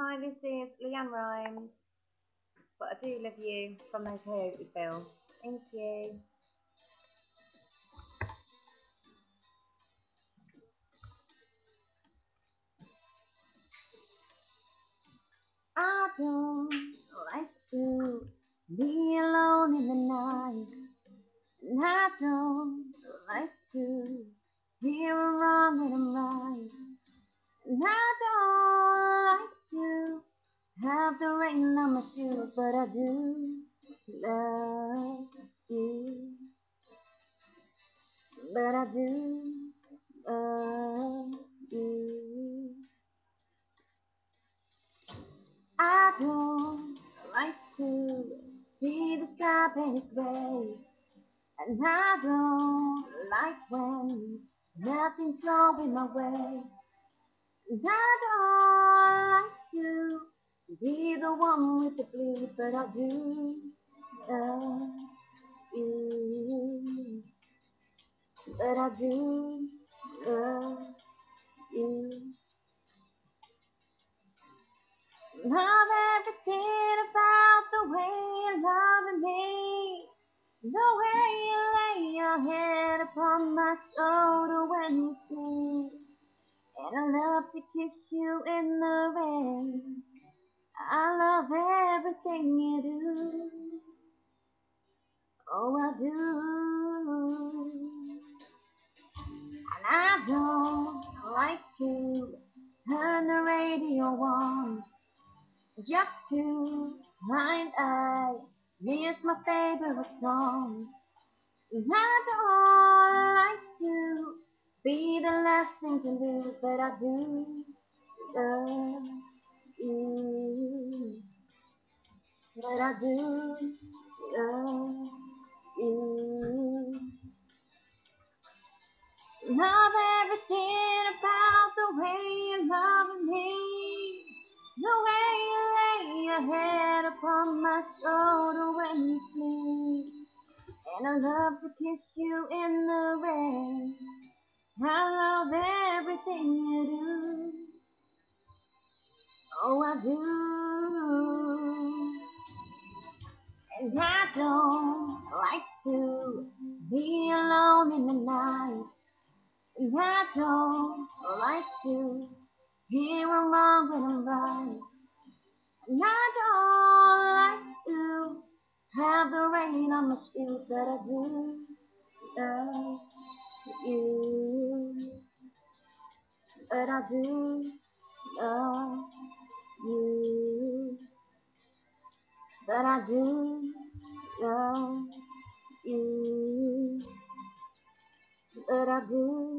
Hi, this is Leanne Rhymes, but I do love you from the Coyote Phil. Thank you. I don't like to be alone in the night, and I don't like to hear I'm wrong when I'm right, and I don't like to have the rain on my shoes, but I do love you, but I do love you. I don't like to see the sky painted gray, and I don't like when nothing's going my way. And I don't like to be the one with the blues, but I do love you. But I do love you. Love everything about the way you love me. The way you lay your head upon my shoulder when you sleep. And I love to kiss you in the rain. I love everything you do. Oh, I do. And I don't like to turn the radio on just to find I miss my favorite song. And I don't like to be the last thing to lose, but I do love you. But I do love you. Love everything about the way you love me. The way you lay your head upon my shoulder when you sleep. And I love to kiss you in the rain. I love everything you do. Oh, I do. And I don't like to be alone in the night. And I don't like to hear I'm wrong when I'm right. And I don't like to have the rain on my shoes, but I do love you. But I do love you. But I do love you. But I do